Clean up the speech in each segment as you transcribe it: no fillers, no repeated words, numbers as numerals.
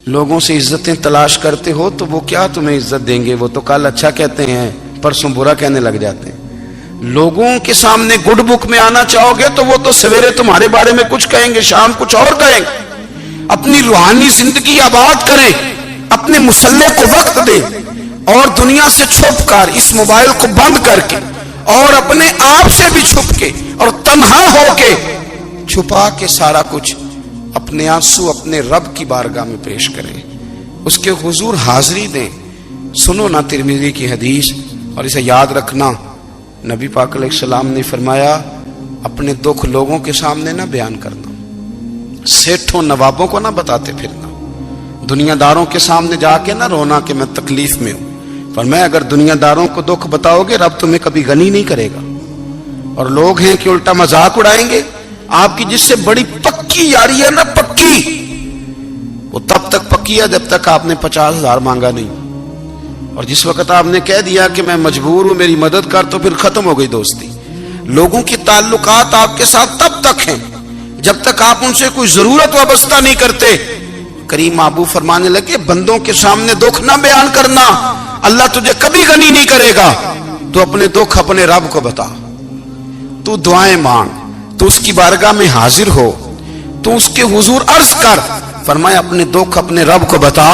لوگوں سے عزتیں تلاش کرتے ہو تو وہ کیا تمہیں عزت دیں گے؟ وہ تو کل اچھا کہتے ہیں، پرسوں برا کہنے لگ جاتے ہیں۔ لوگوں کے سامنے گڈ بک میں آنا چاہو گے تو وہ تو سویرے تمہارے بارے میں کچھ کہیں گے، شام کچھ اور کہیں گے۔ اپنی روحانی زندگی آباد کریں، اپنے مسلح کو وقت دیں، اور دنیا سے چھپ کر، اس موبائل کو بند کر کے، اور اپنے آپ سے بھی چھپ کے اور تنہا ہو کے، چھپا کے سارا کچھ اپنے آنسو اپنے رب کی بارگاہ میں پیش کریں، اس کے حضور حاضری دیں۔ سنو نا ترمذی کی حدیث، اور اسے یاد رکھنا، نبی پاک علیہ السلام نے فرمایا اپنے دکھ لوگوں کے سامنے نہ بیان کرنا، سیٹھوں نوابوں کو نہ بتاتے پھرنا، دنیا داروں کے سامنے جا کے نہ رونا کہ میں تکلیف میں ہوں۔ فرمایا اگر دنیا داروں کو دکھ بتاؤ گے رب تمہیں کبھی غنی نہیں کرے گا۔ اور لوگ ہیں کہ الٹا مذاق اڑائیں گے آپ کی، جس سے بڑی پکی یاری ہے نا، پکی، وہ تب تک پکی ہے جب تک آپ نے 50,000 مانگا نہیں، اور جس وقت آپ نے کہہ دیا کہ میں مجبور ہوں میری مدد کر، تو پھر ختم ہو گئی دوستی۔ لوگوں کے تعلقات آپ کے ساتھ تب تک ہیں جب تک آپ ان سے کوئی ضرورت وابستہ نہیں کرتے۔ کریم محبوب فرمانے لگے بندوں کے سامنے دکھ نہ بیان کرنا، اللہ تجھے کبھی غنی نہیں کرے گا۔ تو اپنے دکھ اپنے رب کو بتا، تو دعائیں مانگ، تو اس کی بارگاہ میں حاضر ہو، تو اس کے حضور عرض کر۔ فرمایا اپنے دکھ اپنے رب کو بتا،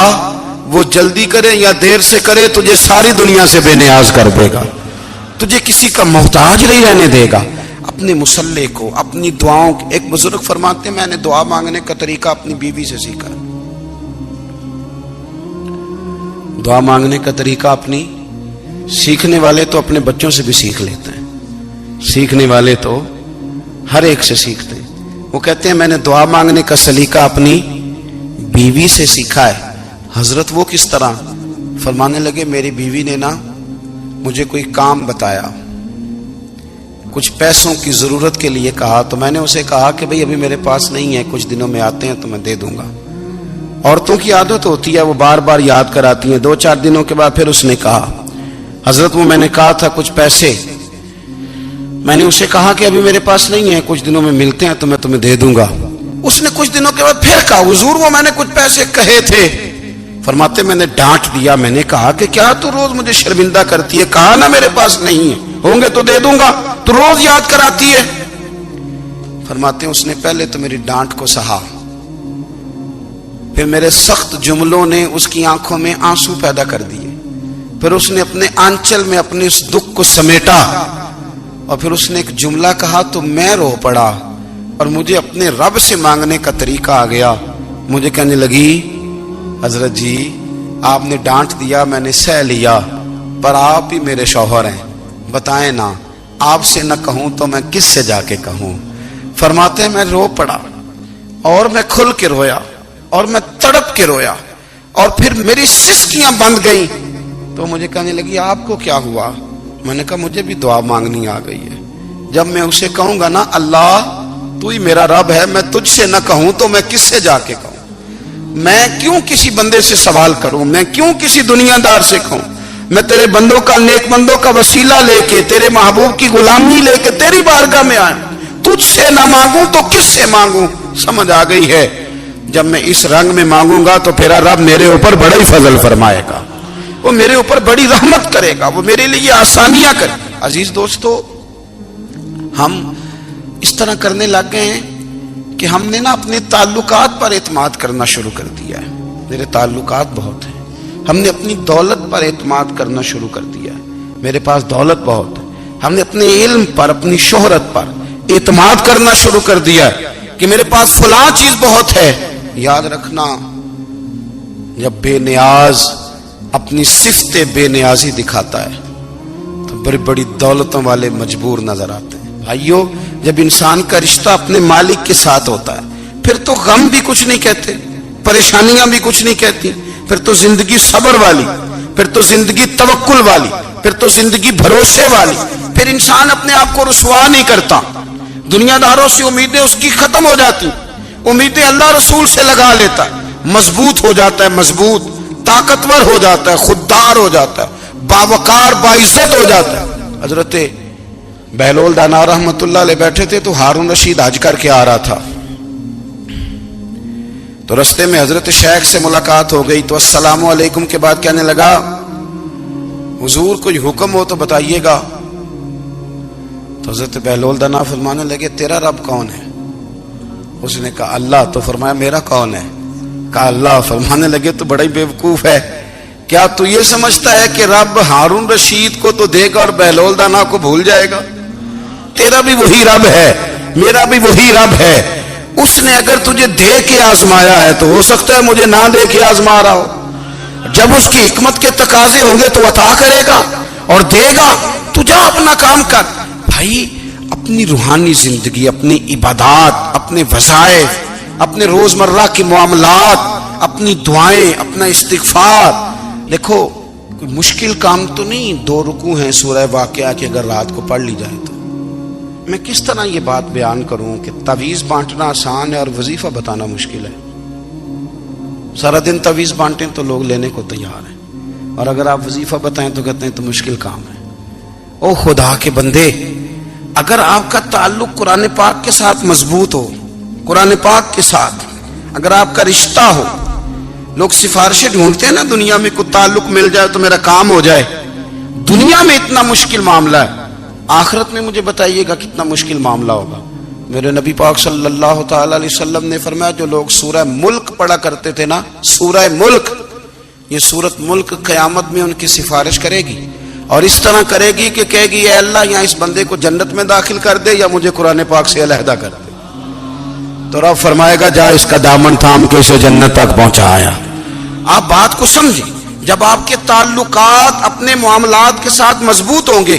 وہ جلدی کرے یا دیر سے کرے تجھے ساری دنیا سے بے نیاز کر دے گا، تجھے کسی کا محتاج نہیں رہنے دے گا۔ اپنے مسلح کو، اپنی دعاؤں، ایک بزرگ فرماتے ہیں میں نے دعا مانگنے کا طریقہ اپنی بیوی سے سیکھا، دعا مانگنے کا طریقہ اپنی، سیکھنے والے تو اپنے بچوں سے بھی سیکھ لیتے ہیں، سیکھنے والے تو ہر ایک سے سیکھتے ہیں۔ وہ کہتے ہیں میں نے دعا مانگنے کا سلیقہ اپنی بیوی سے سیکھا ہے۔ حضرت وہ کس طرح؟ فرمانے لگے میری بیوی نے نا مجھے کوئی کام بتایا، کچھ پیسوں کی ضرورت کے لیے کہا، تو میں نے اسے کہا کہ بھئی ابھی میرے پاس نہیں ہے، کچھ دنوں میں آتے ہیں تو میں دے دوں گا۔ عورتوں کی عادت ہوتی ہے وہ بار بار یاد کراتی ہیں، 2-4 دنوں کے بعد پھر اس نے کہا حضرت وہ میں نے کہا تھا کچھ پیسے، میں نے اسے کہا کہ ابھی میرے پاس نہیں ہے، کچھ دنوں میں ملتے ہیں تو میں تمہیں دے دوں گا۔ اس نے کچھ دنوں کے بعد پھر کہا حضور وہ میں نے کچھ پیسے کہے تھے۔ فرماتے میں نے ڈانٹ دیا، میں نے کہا کہ کیا تو روز مجھے شرمندہ کرتی ہے، کہا نا میرے پاس نہیں ہے، ہوں گے تو دے دوں گا، تو روز یاد کراتی ہے۔ فرماتے ہیں اس نے پہلے تو میری ڈانٹ کو سہا، پھر میرے سخت جملوں نے اس کی آنکھوں میں آنسو پیدا کر دیے، پھر اس نے اپنے آنچل میں اپنے اس دکھ کو سمیٹا، اور پھر اس نے ایک جملہ کہا تو میں رو پڑا، اور مجھے اپنے رب سے مانگنے کا طریقہ آ گیا۔ مجھے کہنے لگی حضرت جی آپ نے ڈانٹ دیا میں نے سہ لیا، پر آپ ہی میرے شوہر ہیں، بتائیں نا آپ سے نہ کہوں تو میں کس سے جا کے کہوں۔ فرماتے ہیں میں رو پڑا، اور میں کھل کے رویا، اور میں تڑپ کے رویا، اور پھر میری سسکیاں بند گئیں۔ تو مجھے کہنے لگی آپ کو کیا ہوا؟ میں نے کہا مجھے بھی دعا مانگنی آ گئی ہے، جب میں اسے کہوں گا نا اللہ تو ہی میرا رب ہے، میں تجھ سے نہ کہوں تو میں کس سے جا کے کہوں؟ میں کیوں کسی بندے سے سوال کروں؟ میں کیوں کسی دنیا دار سے کہوں؟ میں تیرے بندوں کا، نیک بندوں کا وسیلہ لے کے، تیرے محبوب کی غلامی لے کے تیری بارگاہ میں آئیں، تجھ سے نہ مانگوں تو کس سے مانگوں؟ سمجھ آ گئی ہے؟ جب میں اس رنگ میں مانگوں گا تو پھر رب میرے اوپر بڑا ہی فضل فرمائے گا، وہ میرے اوپر بڑی رحمت کرے گا، وہ میرے لیے آسانیاں کرے۔ عزیز دوستو ہم اس طرح کرنے لگ گئے ہیں کہ ہم نے نا اپنے تعلقات پر اعتماد کرنا شروع کر دیا ہے۔ میرے تعلقات بہت ہیں، ہم نے اپنی دولت پر اعتماد کرنا شروع کر دیا ہے، میرے پاس دولت بہت ہے۔ ہم نے اپنے علم پر، اپنی شہرت پر اعتماد کرنا شروع کر دیا ہے کہ میرے پاس فلاں چیز بہت ہے۔ یاد رکھنا جب بے نیاز اپنی صفت بے نیازی دکھاتا ہے تو بڑی بڑی دولتوں والے مجبور نظر آتے ہیں۔ بھائیو جب انسان کا رشتہ اپنے مالک کے ساتھ ہوتا ہے پھر تو غم بھی کچھ نہیں کہتے، پریشانیاں بھی کچھ نہیں کہتی، پھر تو زندگی صبر والی، پھر تو زندگی توکل والی، پھر تو زندگی بھروسے والی، پھر انسان اپنے آپ کو رسوا نہیں کرتا۔ دنیا داروں سے امیدیں اس کی ختم ہو جاتی، امیدیں اللہ رسول سے لگا لیتا ہے، مضبوط ہو جاتا ہے، مضبوط، طاقتور ہو جاتا ہے، خوددار ہو جاتا ہے، باوقار باعزت ہو جاتا ہے۔ حضرت بہلول دانا رحمت اللہ علیہ بیٹھے تھے تو ہارون رشید حج کر کے آ رہا تھا، تو رستے میں حضرت شیخ سے ملاقات ہو گئی تو السلام علیکم کے بعد کہنے لگا حضور کوئی حکم ہو تو بتائیے گا. تو حضرت بہلول دنا فرمانے لگے تیرا رب کون ہے؟ اس نے کہا اللہ. تو فرمایا میرا کون ہے؟ کہا اللہ. فرمانے لگے تو بڑا ہی بیوقوف ہے، کیا تو یہ سمجھتا ہے کہ رب ہارون رشید کو تو دے گا اور بہلول دانا کو بھول جائے گا؟ تیرا بھی وہی رب ہے، میرا بھی وہی رب ہے. اس نے اگر تجھے دے کے آزمایا ہے تو ہو سکتا ہے مجھے نہ دے کے آزما رہا ہو. جب اس کی حکمت کے تقاضے ہوں گے تو عطا کرے گا اور دے گا. تو جا اپنا کام کر. بھائی اپنی روحانی زندگی، اپنی عبادات، اپنے وظائف، اپنے روزمرہ کے معاملات، اپنی دعائیں، اپنا استغفار. دیکھو کوئی مشکل کام تو نہیں 2 رکوع ہیں سورہ واقعہ کہ اگر رات کو پڑھ لی جائے تو. میں کس طرح یہ بات بیان کروں کہ تعویذ بانٹنا آسان ہے اور وظیفہ بتانا مشکل ہے. سارا دن تعویذ بانٹیں تو لوگ لینے کو تیار ہیں، اور اگر آپ وظیفہ بتائیں تو کہتے ہیں تو مشکل کام ہے. او خدا کے بندے، اگر آپ کا تعلق قرآن پاک کے ساتھ مضبوط ہو، قرآن پاک کے ساتھ اگر آپ کا رشتہ ہو، لوگ سفارشیں ڈھونڈتے ہیں نا دنیا میں کوئی تعلق مل جائے تو میرا کام ہو جائے. دنیا میں اتنا مشکل معاملہ ہے، آخرت میں مجھے بتائیے گا کتنا مشکل معاملہ ہوگا. میرے نبی پاک صلی اللہ تعالی علیہ وسلم نے فرمایا جو لوگ سورہ ملک پڑھا کرتے تھے نا، سورہ ملک، یہ سورت ملک قیامت میں ان کی سفارش کرے گی، اور اس طرح کرے گی کہ کہے گی اے اللہ یہاں اس بندے کو جنت میں داخل کر دے یا مجھے قرآن پاک سے علیحدہ کر دے. تو رب فرمائے گا جا اس کا دامن تھام کے اسے جنت تک پہنچایا. آپ بات کو سمجھیں، جب آپ کے تعلقات اپنے معاملات کے ساتھ مضبوط ہوں گے.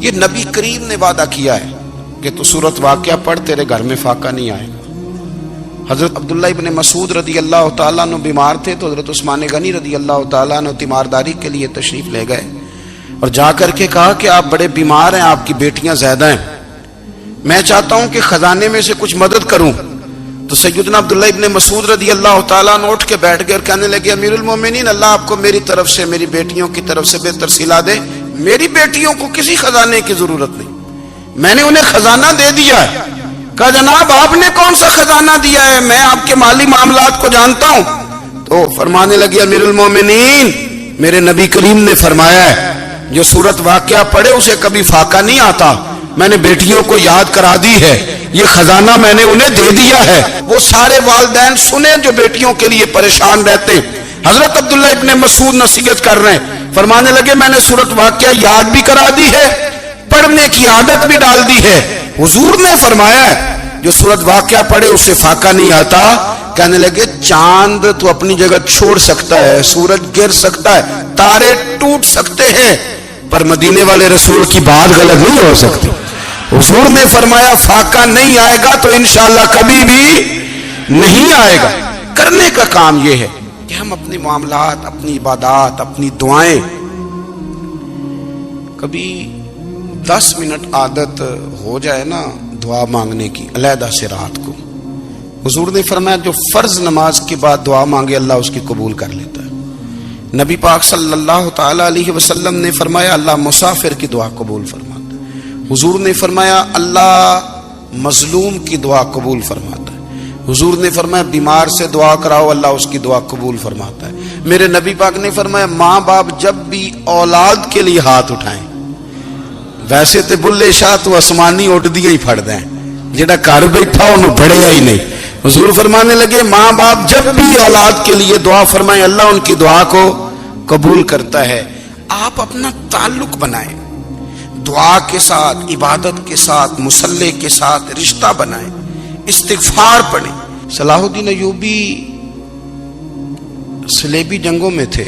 یہ نبی کریم نے وعدہ کیا ہے کہ تو سورت واقعہ پڑھ تیرے گھر میں فاقہ نہیں آئے گا. حضرت عبداللہ ابن مسعود رضی اللہ تعالیٰ عنہ بیمار تھے تو حضرت عثمان غنی رضی اللہ تعالیٰ عنہ تیمارداری کے لیے تشریف لے گئے اور جا کر کے کہا کہ آپ بڑے بیمار ہیں، آپ کی بیٹیاں زیادہ ہیں، میں چاہتا ہوں کہ خزانے میں سے کچھ مدد کروں. تو سیدنا عبداللہ ابن مسعود رضی اللہ تعالیٰ عنہ اٹھ کے بیٹھ گئے اور کہنے لگے امیر المومنین، اللہ آپ کو میری طرف سے، میری بیٹیوں کی طرف سے بہتر صلہ دے. میری بیٹیوں کو کسی خزانے کی ضرورت نہیں، میں نے انہیں خزانہ دے دیا ہے. کہا جناب آپ نے کون سا خزانہ دیا ہے، میں آپ کے مالی معاملات کو جانتا ہوں. تو فرمانے لگے امیر المومنین، میرے نبی کریم نے فرمایا ہے جو سورت واقعہ پڑھے اسے کبھی فاقہ نہیں آتا. میں نے بیٹیوں کو یاد کرا دی ہے، یہ خزانہ میں نے انہیں دے دیا ہے. وہ سارے والدین سنیں جو بیٹیوں کے لیے پریشان رہتے ہیں. حضرت عبداللہ ابن مسعود نصیحت کر رہے ہیں، فرمانے لگے میں نے سورت واقعہ یاد بھی کرا دی ہے، پڑھنے کی عادت بھی ڈال دی ہے. حضور نے فرمایا ہے جو سورت واقعہ پڑھے اسے فاقہ نہیں آتا. کہنے لگے چاند تو اپنی جگہ چھوڑ سکتا ہے، سورج گر سکتا ہے، تارے ٹوٹ سکتے ہیں، پر مدینے والے رسول کی بات غلط نہیں ہو سکتی. حضور نے فرمایا فاقہ نہیں آئے گا تو انشاءاللہ کبھی بھی نہیں آئے گا. کرنے کا کام یہ ہے کہ ہم اپنے معاملات، اپنی عبادات، اپنی دعائیں، کبھی 10 منٹ عادت ہو جائے نا دعا مانگنے کی علیحدہ سے رات کو. حضور نے فرمایا جو فرض نماز کے بعد دعا مانگے اللہ اس کی قبول کر لیتا ہے. نبی پاک صلی اللہ تعالی علیہ وسلم نے فرمایا اللہ مسافر کی دعا قبول فرماتا ہے. حضور نے فرمایا اللہ مظلوم کی دعا قبول فرماتا ہے. حضور نے فرمایا بیمار سے دعا کراؤ اللہ اس کی دعا قبول فرماتا ہے. میرے نبی پاک نے فرمایا ماں باپ جب بھی اولاد کے لیے ہاتھ اٹھائیں، ویسے تے بلے شاہ تو آسمانی اٹھ دیا ہی پھڑ دیں، جڑا گھر بیٹھا انہوں پڑھیا ہی نہیں. حضور فرمانے لگے ماں باپ جب بھی اولاد کے لیے دعا فرمائیں اللہ ان کی دعا کو قبول کرتا ہے. آپ اپنا تعلق بنائیں دعا کے ساتھ، عبادت کے ساتھ، مصلی کے ساتھ رشتہ بنائیں، استغفار پڑھیں. صلاح الدین ایوبی صلیبی جنگوں میں تھے،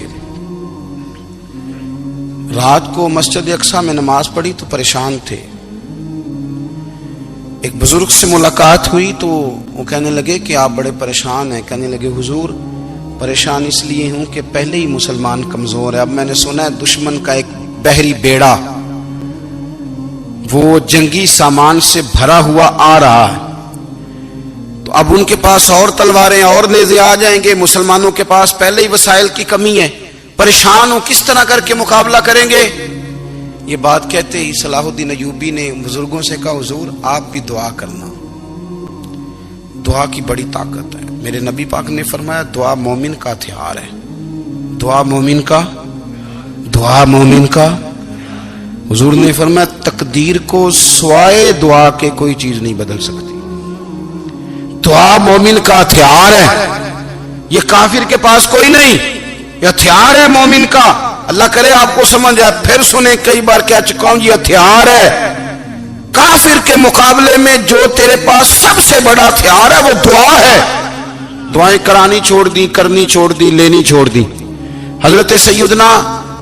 رات کو مسجد اقصی میں نماز پڑھی تو پریشان تھے. ایک بزرگ سے ملاقات ہوئی تو وہ کہنے لگے کہ آپ بڑے پریشان ہیں. کہنے لگے حضور پریشان اس لیے ہوں کہ پہلے ہی مسلمان کمزور ہے، اب میں نے سنا ہے دشمن کا ایک بحری بیڑا وہ جنگی سامان سے بھرا ہوا آ رہا ہے، تو اب ان کے پاس اور تلواریں اور نیزے آ جائیں گے، مسلمانوں کے پاس پہلے ہی وسائل کی کمی ہے، پریشان ہو کس طرح کر کے مقابلہ کریں گے. یہ بات کہتے ہی صلاح الدین ایوبی نے بزرگوں سے کہا حضور آپ بھی دعا کرنا، دعا کی بڑی طاقت ہے. میرے نبی پاک نے فرمایا دعا مومن کا ہتھیار ہے، دعا مومن کا، دعا مومن کا۔ حضور نے فرمایا تقدیر کو سوائے دعا کے کوئی چیز نہیں بدل سکتی، دعا مومن کا ہتھیار ہے، یہ کافر کے پاس کوئی نہیں، یہ ہتھیار ہے مومن کا۔ اللہ کرے آپ کو سمجھ آئے، پھر سنیں، کئی بار کہہ چکا ہوں یہ ہتھیار ہے۔ کافر کے مقابلے میں جو تیرے پاس سب سے بڑا ہتھیار ہے وہ دعا ہے۔ دعائیں کرانی چھوڑ دی، کرنی چھوڑ دی، لینی چھوڑ دی۔ حضرت سیدنا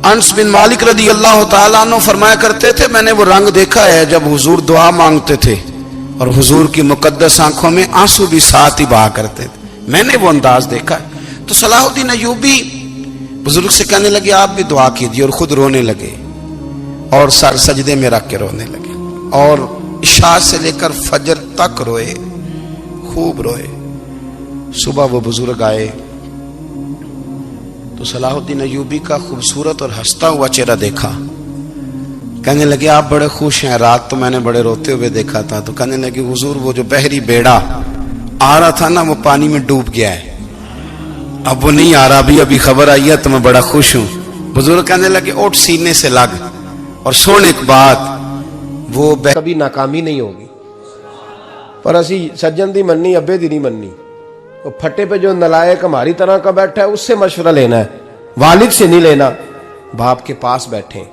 انس بن مالک رضی اللہ تعالیٰ عنہ فرمایا کرتے تھے میں نے وہ رنگ دیکھا ہے جب حضور دعا مانگتے تھے اور حضور کی مقدس آنکھوں میں آنسو بھی ساتھ ہی بہا کرتے تھے، میں نے وہ انداز دیکھا ہے۔ تو صلاح الدین ایوبی بزرگ سے کہنے لگے آپ بھی دعا کیجیے، اور خود رونے لگے اور سر سجدے میں رکھ کے رونے لگے، اور عشاء سے لے کر فجر تک روئے، خوب روئے۔ صبح وہ بزرگ آئے تو صلاح الدین ایوبی کا خوبصورت اور ہنستا ہوا چہرہ دیکھا، کہنے لگے آپ بڑے خوش ہیں، رات تو میں نے بڑے روتے ہوئے دیکھا تھا۔ تو کہنے لگے حضور وہ جو بحری بیڑا آ رہا تھا نا وہ پانی میں ڈوب گیا ہے، اب وہ نہیں آ رہا، ابھی خبر آئی ہے تو میں بڑا خوش ہوں۔ بزرگ کہنے لگے اٹھ سینے سے لگ اور سن ایک بات، وہ کبھی ناکامی نہیں ہوگی، پر اسی سجن دی مننی ابے دی نہیں مننی۔ وہ پھٹے پہ جو نلائق ہماری طرح کا بیٹھا ہے اس سے مشورہ لینا ہے، والد سے نہیں لینا۔ باپ کے پاس بیٹھیں،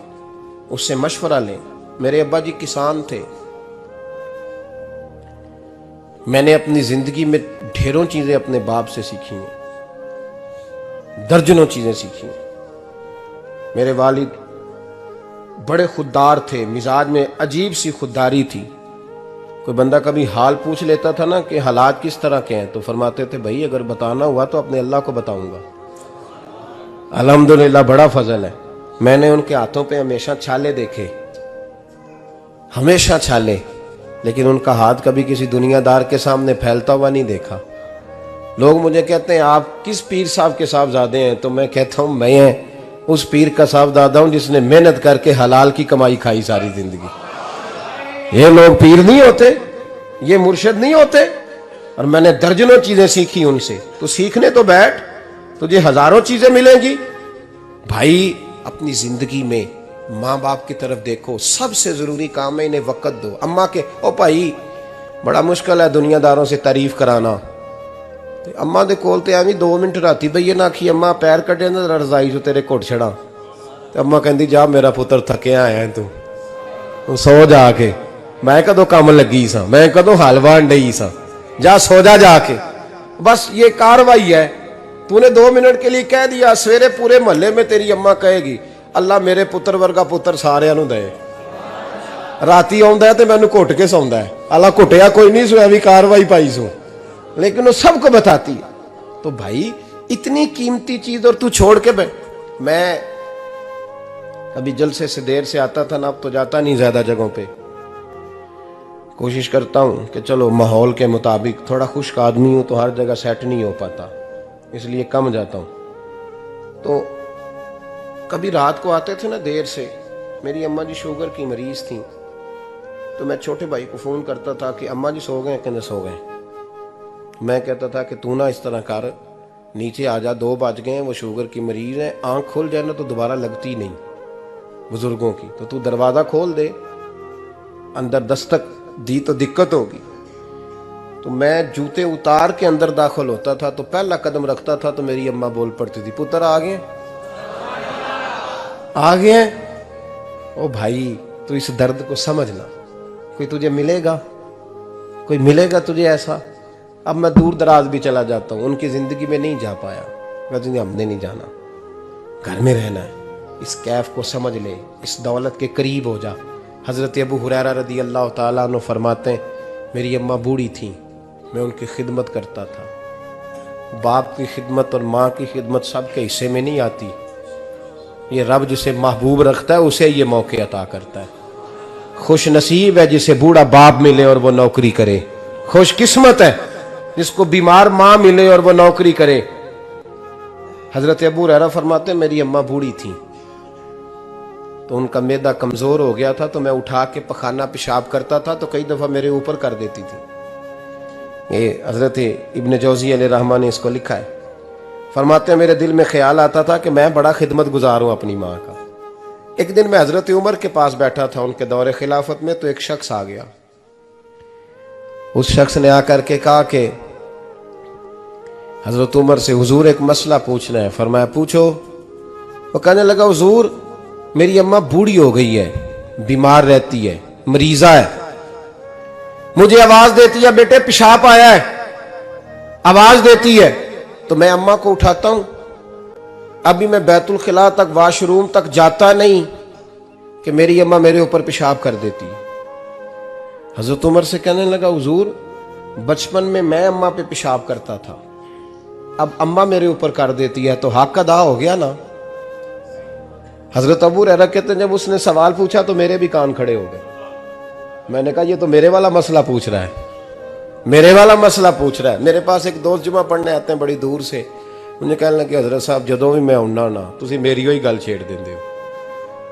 اس سے مشورہ لیں۔ میرے ابا جی کسان تھے، میں نے اپنی زندگی میں ڈھیروں چیزیں اپنے باپ سے سیکھی ہیں، درجنوں چیزیں سیکھی ہیں۔ میرے والد بڑے خوددار تھے، مزاج میں عجیب سی خودداری تھی۔ کوئی بندہ کبھی حال پوچھ لیتا تھا نا کہ حالات کس طرح کے ہیں، تو فرماتے تھے بھائی اگر بتانا ہوا تو اپنے اللہ کو بتاؤں گا۔ الحمدللہ بڑا فضل ہے، میں نے ان کے ہاتھوں پہ ہمیشہ چھالے دیکھے، ہمیشہ چھالے، لیکن ان کا ہاتھ کبھی کسی دنیا دار کے سامنے پھیلتا ہوا نہیں دیکھا۔ لوگ مجھے کہتے ہیں آپ کس پیر صاحب کے صاحبزادے ہیں، تو میں کہتا ہوں میں اس پیر کا صاحبزادہ ہوں جس نے محنت کر کے حلال کی کمائی کھائی ساری زندگی۔ یہ لوگ پیر نہیں ہوتے، یہ مرشد نہیں ہوتے، اور میں نے درجنوں چیزیں سیکھی ان سے۔ تو سیکھنے تو بیٹھ، تجھے ہزاروں چیزیں ملیں گی۔ بھائی اپنی زندگی میں ماں باپ کی طرف دیکھو، سب سے ضروری کام ہے انہیں وقت دو۔ اماں کے او بھائی بڑا مشکل ہے دنیا داروں سے تعریف کرانا، اماں دے کول تے ایویں 2 منٹ راتی بھئی نہ آکھی اماں پیر کٹے نہ رضائی جو تیرے گھٹ چھڑا، تے اماں کہندی جا میرا پتر تھکیا آیا ہے تو سو جا کے، میں کدو کام لگی سا، میں کدو حلوا انڈئی سا، جا سو جا کے۔ بس یہ کاروائی ہے، تو نے 2 منٹ کے لیے کہہ دیا، سویرے پورے محلے میں تیری اماں کہے گی اللہ میرے پتر ورگا پتر سارے نو دے، راتی آندا ہے تے مینوں گھٹ کے سوندا ہے، اللہ گھٹیا کوئی نہیں سو ایویں کاروائی پائی سو، لیکن وہ سب کو بتاتی ہے۔ تو بھائی اتنی قیمتی چیز اور تو چھوڑ کے میں ابھی جلسے سے دیر سے آتا تھا نا، اب تو جاتا نہیں زیادہ جگہوں پہ، کوشش کرتا ہوں کہ چلو ماحول کے مطابق، تھوڑا خشک آدمی ہوں تو ہر جگہ سیٹ نہیں ہو پاتا، اس لیے کم جاتا ہوں۔ تو کبھی رات کو آتے تھے نا دیر سے، میری اماں جی شوگر کی مریض تھیں، تو میں چھوٹے بھائی کو فون کرتا تھا کہ اماں جی سو گئے، کہنے سو گئے۔ میں کہتا تھا کہ تو نہ اس طرح کر، نیچے آ جا، 2 بج گئے، وہ شوگر کی مریض ہے، آنکھ کھل جائے نا تو دوبارہ لگتی نہیں بزرگوں کی، تو دروازہ کھول دے، اندر دستک دی تو دقت ہوگی۔ تو میں جوتے اتار کے اندر داخل ہوتا تھا، تو پہلا قدم رکھتا تھا تو میری اماں بول پڑتی تھی پتر آ گئے آ گئے۔ او بھائی تو اس درد کو سمجھنا، کوئی تجھے ملے گا، کوئی ملے گا تجھے ایسا؟ اب میں دور دراز بھی چلا جاتا ہوں، ان کی زندگی میں نہیں جا پایا، کہتے ہم نے نہیں جانا، گھر میں رہنا ہے۔ اس کیف کو سمجھ لے، اس دولت کے قریب ہو جا۔ حضرت ابو ہریرہ رضی اللہ تعالیٰ عنہ فرماتے ہیں میری اماں بوڑھی تھیں، میں ان کی خدمت کرتا تھا۔ باپ کی خدمت اور ماں کی خدمت سب کے حصے میں نہیں آتی، یہ رب جسے محبوب رکھتا ہے اسے یہ موقع عطا کرتا ہے۔ خوش نصیب ہے جسے بوڑھا باپ ملے اور وہ نوکری کرے، خوش قسمت ہے جس کو بیمار ماں ملے اور وہ نوکری کرے۔ حضرت ابو ہریرہ فرماتے ہیں میری اماں بوڑھی تھیں تو ان کا معدہ کمزور ہو گیا تھا، تو میں اٹھا کے پخانہ پیشاب کرتا تھا تو کئی دفعہ میرے اوپر کر دیتی تھی۔ یہ حضرت ابن جوزی علیہ رحمہ نے اس کو لکھا ہے. فرماتے ہیں میرے دل میں خیال آتا تھا کہ میں بڑا خدمت گزار ہوں اپنی ماں کا. ایک دن میں حضرت عمر کے پاس بیٹھا تھا ان کے دور خلافت میں, تو ایک شخص آ گیا. اس شخص نے آ کر کے کہا کہ حضرت عمر سے حضور ایک مسئلہ پوچھنا ہے. فرمایا پوچھو. وہ کہنے لگا حضور میری اماں بوڑھی ہو گئی ہے, بیمار رہتی ہے, مریضہ ہے, مجھے آواز دیتی ہے بیٹے پیشاب آیا ہے, آواز دیتی ہے تو میں اماں کو اٹھاتا ہوں. ابھی میں بیت الخلاء تک واش روم تک جاتا نہیں کہ میری اماں میرے اوپر پیشاب کر دیتی. حضرت عمر سے کہنے لگا حضور بچپن میں اماں پہ پیشاب کرتا تھا, اب اماں میرے اوپر کر دیتی ہے تو حق ادا ہو گیا نا. حضرت ابو ہریرہ کہتے ہیں جب اس نے سوال پوچھا تو میرے بھی کان کھڑے ہو گئے. میں نے کہا یہ تو میرے والا مسئلہ پوچھ رہا ہے, میرے والا مسئلہ پوچھ رہا ہے. میرے پاس ایک دوست جمعہ پڑھنے آتے ہیں بڑی دور سے, مجھے کہنے لگے حضرت صاحب جدوں بھی میں آنا نا تسی میری ہوئی گل چھیڑ دیندے ہو,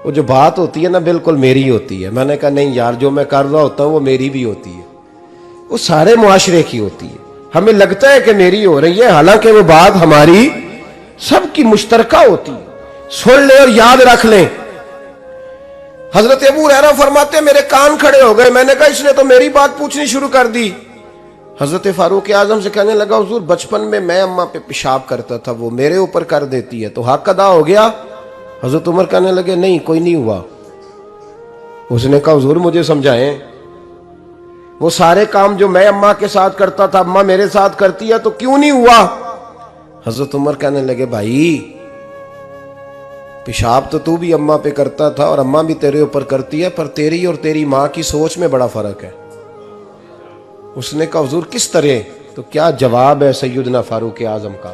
وہ جو بات ہوتی ہے نا بالکل میری ہوتی ہے. میں نے کہا نہیں یار جو میں کر رہا ہوتا ہوں وہ میری بھی ہوتی ہے, وہ سارے معاشرے کی ہوتی ہے. ہمیں لگتا ہے کہ میری ہو رہی ہے, حالانکہ وہ بات ہماری سب کی مشترکہ ہوتی ہے. سن لیں اور یاد رکھ لیں. حضرت ابو ہریرہ فرماتے ہیں میرے کان کھڑے ہو گئے. میں نے کہا اس نے تو میری بات پوچھنی شروع کر دی. حضرت فاروق اعظم سے کہنے لگا حضور بچپن میں اماں پہ پیشاب کرتا تھا, وہ میرے اوپر کر دیتی ہے تو حق ادا ہو گیا. حضرت عمر کہنے لگے نہیں کوئی نہیں ہوا. اس نے کہا حضور مجھے سمجھائیں, وہ سارے کام جو میں اماں کے ساتھ کرتا تھا اماں میرے ساتھ کرتی ہے تو کیوں نہیں ہوا. حضرت عمر کہنے لگے بھائی پیشاب تو بھی اماں پہ کرتا تھا اور اماں بھی تیرے اوپر کرتی ہے, پر تیری اور تیری ماں کی سوچ میں بڑا فرق ہے. اس نے کہا حضور کس طرح؟ تو کیا جواب ہے سیدنا فاروق اعظم کا,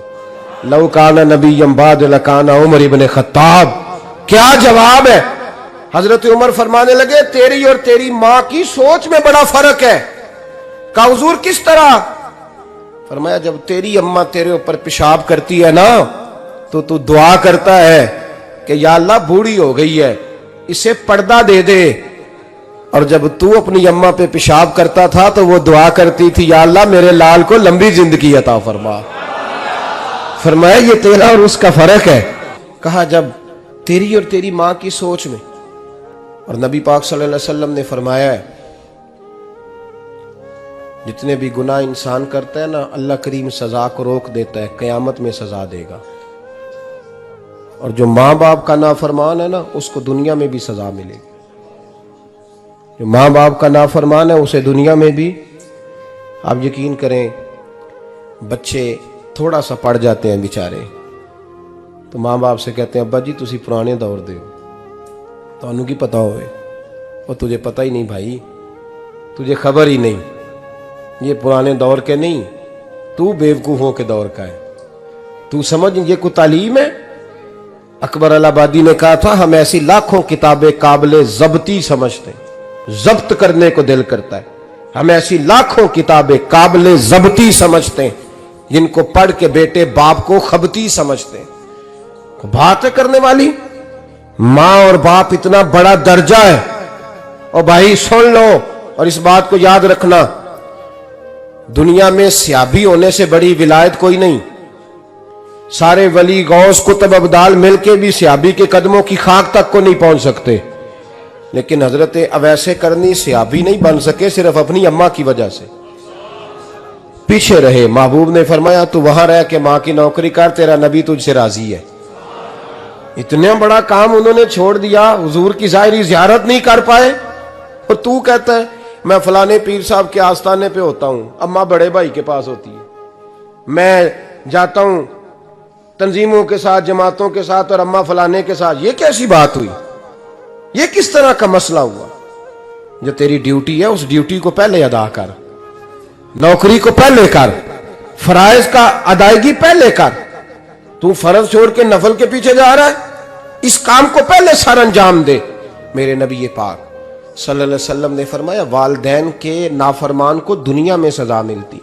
لو کان نبی بعد لکان عمر ابن خطاب. کیا جواب ہے. حضرت عمر فرمانے لگے تیری اور تیری ماں کی سوچ میں بڑا فرق ہے. کہا حضور کس طرح؟ فرمایا جب تیری اماں تیرے اوپر پیشاب کرتی ہے نا تو تو دعا کرتا ہے کہ یا اللہ بوڑھی ہو گئی ہے اسے پردہ دے دے, اور جب تو اپنی اماں پہ پیشاب کرتا تھا تو وہ دعا کرتی تھی یا اللہ میرے لال کو لمبی زندگی عطا فرما. فرمایا یہ تیرا اور اس کا فرق ہے. کہا جب تیری اور تیری ماں کی سوچ میں. اور نبی پاک صلی اللہ علیہ وسلم نے فرمایا ہے جتنے بھی گناہ انسان کرتا ہے نا اللہ کریم سزا کو روک دیتا ہے, قیامت میں سزا دے گا. اور جو ماں باپ کا نافرمان ہے نا اس کو دنیا میں بھی سزا ملے گی. جو ماں باپ کا نافرمان ہے اسے دنیا میں بھی. آپ یقین کریں بچے تھوڑا سا پڑ جاتے ہیں بیچارے تو ماں باپ سے کہتے ہیں ابا جی تسی پرانے دور دے ہو, تو انہوں کی پتہ ہوئے, اور تجھے پتہ ہی نہیں بھائی, تجھے خبر ہی نہیں, یہ پرانے دور کے نہیں, تو بیوقوفوں کے دور کا ہے. تو سمجھ یہ کوئی تعلیم ہے. اکبر الہآبادی نے کہا تھا ہم ایسی لاکھوں کتابیں قابل ضبطی سمجھتے ہیں, ضبط کرنے کو دل کرتا ہے. ہم ایسی لاکھوں کتابیں قابل ضبطی سمجھتے ہیں جن کو پڑھ کے بیٹے باپ کو خبتی سمجھتے ہیں. بات ہے کرنے والی. ماں اور باپ اتنا بڑا درجہ ہے. اور بھائی سن لو اور اس بات کو یاد رکھنا, دنیا میں سیابی ہونے سے بڑی ولایت کوئی نہیں. سارے ولی غوث کتب ابدال مل کے بھی سیابی کے قدموں کی خاک تک کو نہیں پہنچ سکتے. لیکن حضرت اویس کرنی سیابی نہیں بن سکے صرف اپنی اماں کی وجہ سے. پیچھے رہے. محبوب نے فرمایا تو وہاں رہ کے ماں کی نوکری کر, تیرا نبی تجھ سے راضی ہے. اتنا بڑا کام انہوں نے چھوڑ دیا, حضور کی ظاہری زیارت نہیں کر پائے, اور تو کہتا ہے میں فلانے پیر صاحب کے آستانے پہ ہوتا ہوں, اماں بڑے بھائی کے پاس ہوتی ہے, میں جاتا ہوں تنظیموں کے ساتھ جماعتوں کے ساتھ اور اماں فلانے کے ساتھ. یہ کیسی بات ہوئی؟ یہ کس طرح کا مسئلہ ہوا؟ جو تیری ڈیوٹی ہے اس ڈیوٹی کو پہلے ادا کر, نوکری کو پہلے کر, فرائض کا ادائیگی پہلے کر. تو فرض چھوڑ کے نفل کے پیچھے جا رہا ہے, اس کام کو پہلے سر انجام دے. میرے نبی پاک صلی اللہ علیہ وسلم نے فرمایا والدین کے نافرمان کو دنیا میں سزا ملتی